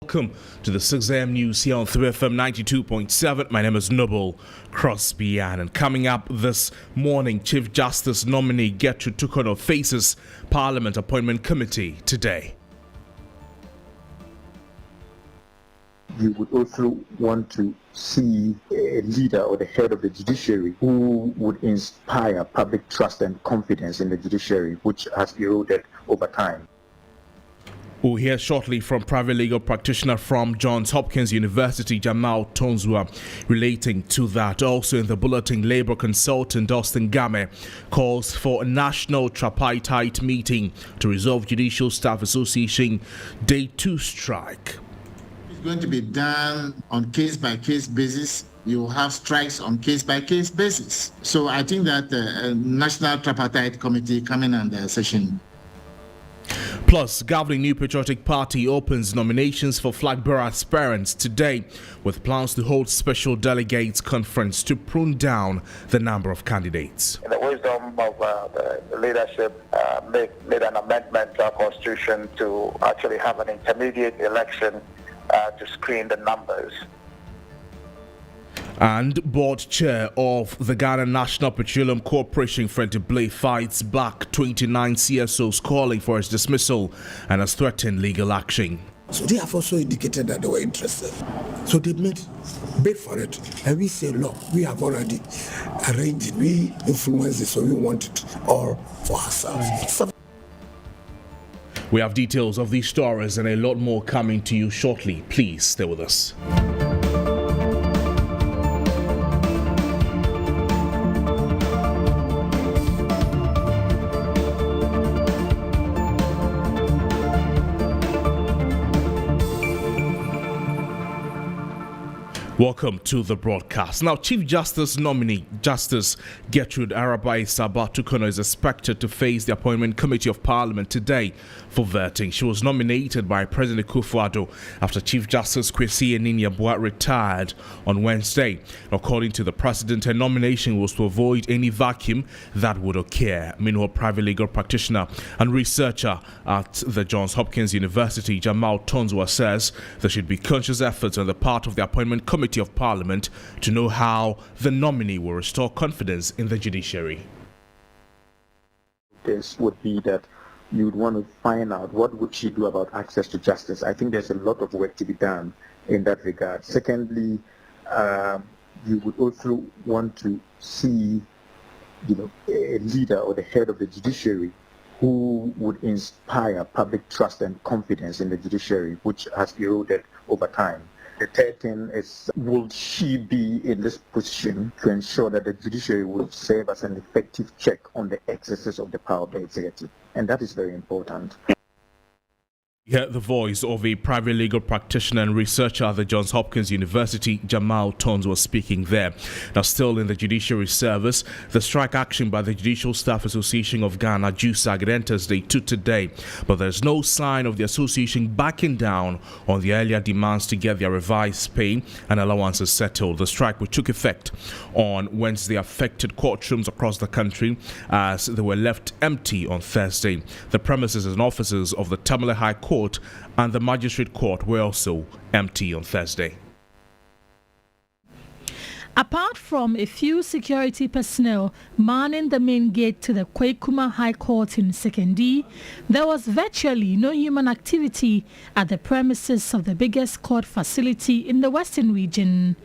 welcome to the 6 a.m. news here on 3FM 92.7. My name is Noble Crosby Annan. Coming up this morning, Chief Justice nominee Gertrude Tukono faces Parliament Appointment Committee today. We would also want to see a leader or the head of the judiciary who would inspire public trust and confidence in the judiciary, which has eroded over time. We'll hear shortly from private legal practitioner from Johns Hopkins University, Jamal Tonzua, relating to that. Also in the bulletin, Labour consultant Austin Game calls for a national tripartite meeting to resolve Judicial Staff Association Day 2 strike. It's going to be done on case-by-case basis. You have strikes on case-by-case basis. So I think that the National Tripartite Committee coming under session. Plus, governing New Patriotic Party opens nominations for flag bearer aspirants today, with plans to hold special delegates conference to prune down the number of candidates. In the wisdom of the leadership, made an amendment to our constitution to actually have an intermediate election to screen the numbers. And board chair of the Ghana National Petroleum Corporation, Freddie Blay, fights back 29 CSOs calling for his dismissal and has threatened legal action. So they have also indicated that they were interested. So they made bid for it. And we say, look, we have already arranged it. We influenced it, so we want it all for ourselves. We have details of these stories and a lot more coming to you shortly. Please stay with us. Welcome to the broadcast. Now, Chief Justice nominee Justice Gertrude Tukono is expected to face the Appointment Committee of Parliament today for vetting. She was nominated by President Akufo-Addo after Chief Justice Kwesi Enin-Yeboah retired on Wednesday. According to the President, her nomination was to avoid any vacuum that would occur. Meanwhile, private legal practitioner and researcher at the Johns Hopkins University, Jamal Tonzua, says there should be conscious efforts on the part of the Appointment Committee of Parliament to know how the nominee will restore confidence in the judiciary. This would be that you would want to find out what would she do about access to justice. I think there's a lot of work to be done in that regard. Secondly, you would also want to see, a leader or the head of the judiciary who would inspire public trust and confidence in the judiciary, which has eroded over time. The third thing is, will she be in this position to ensure that the judiciary will serve as an effective check on the exercise of the power of the executive? And that is very important. You heard the voice of a private legal practitioner and researcher at the Johns Hopkins University, Jamal Tonzua, speaking there. Now, still in the judiciary service, the strike action by the Judicial Staff Association of Ghana, JUSAG, enters day 2 today, but there's no sign of the association backing down on the earlier demands to get their revised pay and allowances settled. The strike, which took effect on Wednesday, affected courtrooms across the country as they were left empty on Thursday. The premises and offices of the Tamale High Court and the Magistrate Court were also empty on Thursday. Apart from a few security personnel manning the main gate to the Kwekuma High Court in Sekondi, there was virtually no human activity at the premises of the biggest court facility in the Western region.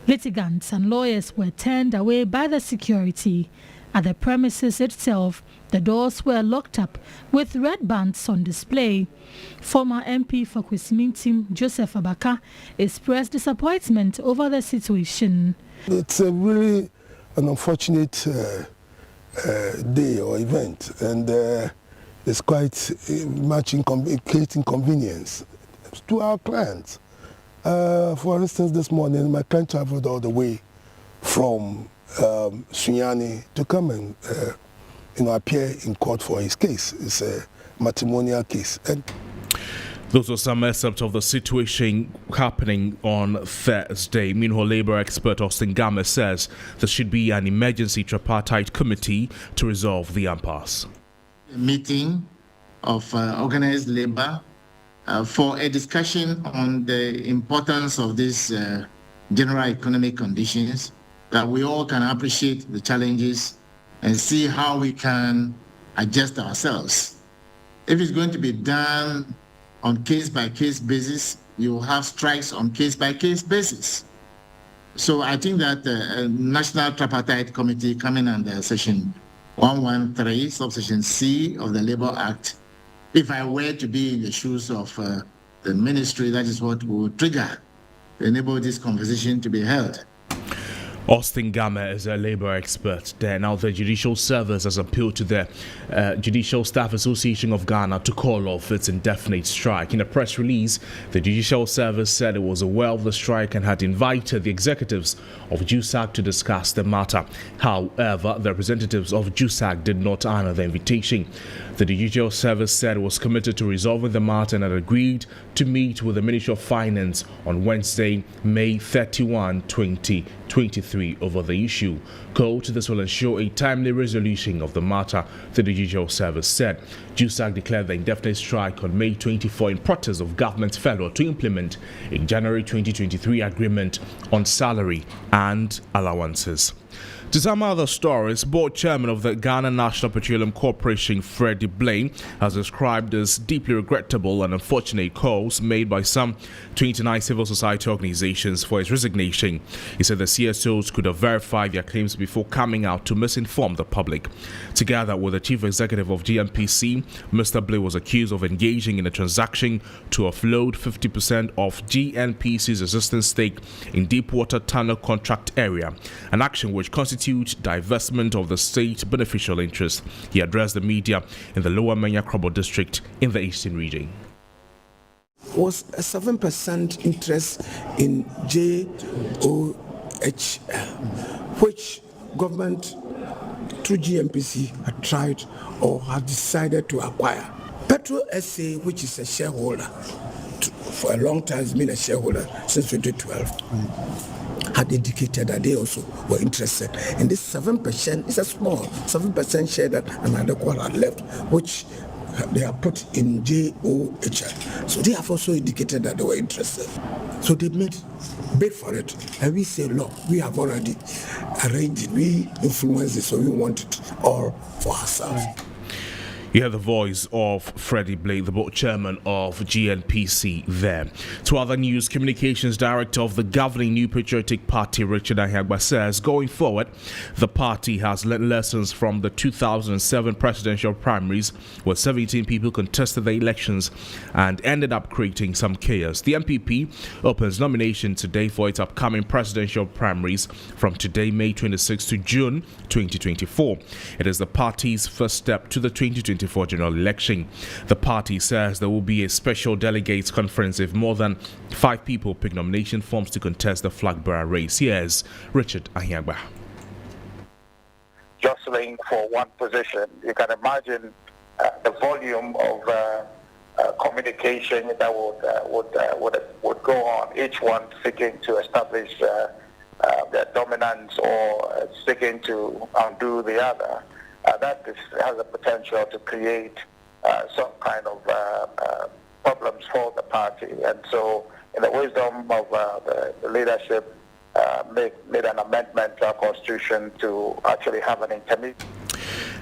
Litigants and lawyers were turned away by the security. At the premises itself, the doors were locked up with red bands on display. Former MP for Kwesimintim, Joseph Abaka, expressed disappointment over the situation. It's a really an unfortunate day or event, and it's quite much inconvenience to our clients. For instance, this morning, my client traveled all the way from Sunyani to come and appear in court for his case. It's a matrimonial case. And those were some excerpts of the situation happening on Thursday. Meanwhile, Labour expert Austin Game says there should be an emergency tripartite committee to resolve the impasse. A meeting of organized labor for a discussion on the importance of these general economic conditions, that we all can appreciate the challenges and see how we can adjust ourselves. If it's going to be done on case-by-case basis, you will have strikes on case-by-case basis. So I think that the National Tripartite Committee coming under Section 113, subsection C of the Labour Act, if I were to be in the shoes of the ministry, that is what would trigger to enable this conversation to be held. Austin Gamma is a labor expert there. Now, the Judicial Service has appealed to the Judicial Staff Association of Ghana to call off its indefinite strike. In a press release, the Judicial Service said it was aware of the strike and had invited the executives of JUSAG to discuss the matter. However, the representatives of JUSAG did not honor the invitation. The Judicial Service said it was committed to resolving the matter and had agreed to meet with the Ministry of Finance on Wednesday, May 31, 2023 over the issue. Quote, this will ensure a timely resolution of the matter, the Judicial Service said. JUSAG declared the indefinite strike on May 24 in protest of government failure to implement a January 2023 agreement on salary and allowances. To some other stories, board chairman of the Ghana National Petroleum Corporation, Freddie Blaine, has described as deeply regrettable and unfortunate calls made by some 29 civil society organizations for his resignation. He said the CSOs could have verified their claims before coming out to misinform the public. Together with the chief executive of GNPC, Mr. Blaine was accused of engaging in a transaction to offload 50% of GNPC's existing stake in Deepwater Tunnel contract area, an action which constitutes divestment of the state beneficial interest. He addressed the media in the Lower Menya Krobo district in the eastern region. Was a 7% interest in JOHL, which government through GNPC had tried or had decided to acquire. Petro SA, which is a shareholder, for a long time has been a shareholder since 2012. Had indicated that they also were interested. And this 7% is a small 7% share that another quarter had left, which they have put in JOHL. So they have also indicated that they were interested. So they made bid for it. And we say, look, we have already arranged it. We influenced it, so we want it all for ourselves. You hear the voice of Freddie Blake, the board chairman of GNPC there. To other news, communications director of the governing New Patriotic Party, Richard Ahiagba, says going forward, the party has learned lessons from the 2007 presidential primaries, where 17 people contested the elections and ended up creating some chaos. The MPP opens nomination today for its upcoming presidential primaries from today, May 26 to June 2024. It is the party's first step to the 2024 general election. The party says there will be a special delegates conference if more than 5 people pick nomination forms to contest the flag bearer race. Here's Richard Ahiagba. Jostling for one position, you can imagine the volume of communication that would go on, each one seeking to establish their dominance or seeking to undo the other. That has the potential to create some kind of problems for the party. And so, in the wisdom of the leadership, made an amendment to our constitution to actually have an intermediate.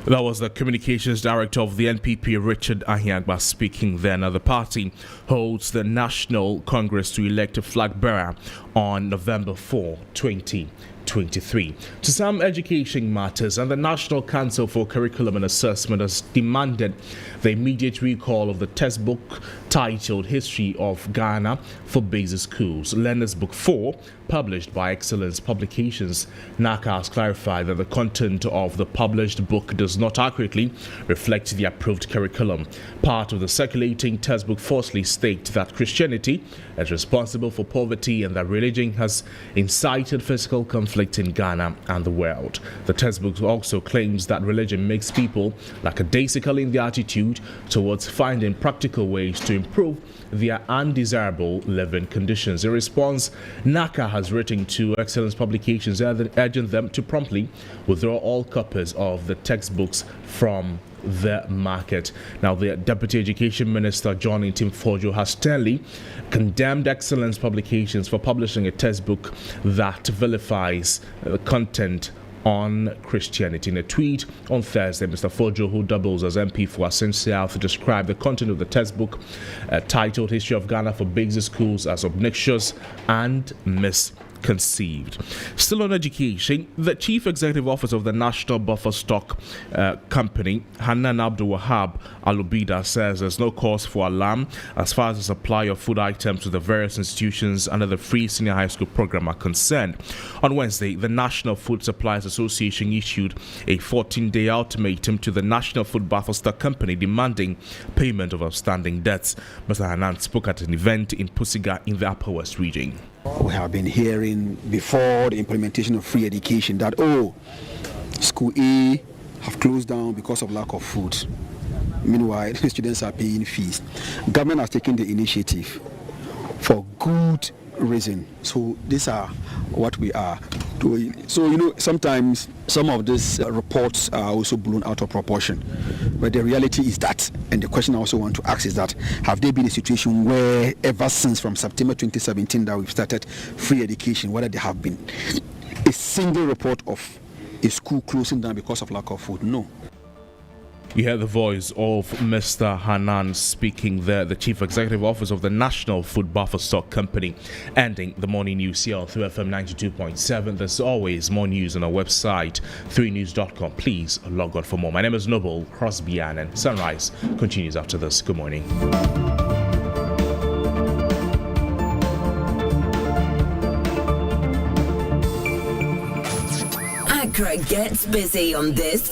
That was the communications director of the NPP, Richard Ahiagba, speaking then. The party holds the National Congress to elect a flag bearer on November 4, 2023. To some education matters, and the National Council for Curriculum and Assessment has demanded the immediate recall of the textbook titled History of Ghana for Basic Schools, Learner's Book 4, published by Excellence Publications. NACA has clarified that the content of the published book does not accurately reflect the approved curriculum. Part of the circulating textbook falsely states that Christianity is responsible for poverty and that religion has incited physical conflict in Ghana and the world. The textbook also claims that religion makes people lackadaisical in their attitude towards finding practical ways to improve their undesirable living conditions. In response, NACA has written to Excellence Publications urging them to promptly withdraw all copies of the textbooks from the market. Now, the Deputy Education Minister, John Ntim-Forjo, has sternly condemned Excellence Publications for publishing a textbook that vilifies content on Christianity. In a tweet on Thursday, Mr. Forjo, who doubles as MP for Assin South, described the content of the textbook titled History of Ghana for Basic Schools as obnoxious and misconceived. Still on education, the Chief Executive Officer of the National Buffer Stock Company, Hanan Abdul Wahab Alubida, says there's no cause for alarm as far as the supply of food items to the various institutions under the Free Senior High School program are concerned. On Wednesday, the National Food Suppliers Association issued a 14-day ultimatum to the National Food Buffer Stock Company demanding payment of outstanding debts. Mr. Hanan spoke at an event in Pusiga in the Upper West region. We have been hearing before the implementation of free education that, school A have closed down because of lack of food. Meanwhile, the students are paying fees. Government has taken the initiative for good reason. So these are what we are doing. So, sometimes some of these reports are also blown out of proportion. But the reality is that, and the question I also want to ask is that, have there been a situation where ever since from September 2017 that we've started free education, whether there have been a single report of a school closing down because of lack of food? No. You heard the voice of Mr. Hanan speaking there, the Chief Executive Officer of the National Food Buffer Stock Company. Ending the morning news here on 3FM 92.7. There's always more news on our website, 3news.com. Please log on for more. My name is Noble Crosby Annan. Sunrise continues after this. Good morning. Accra gets busy on this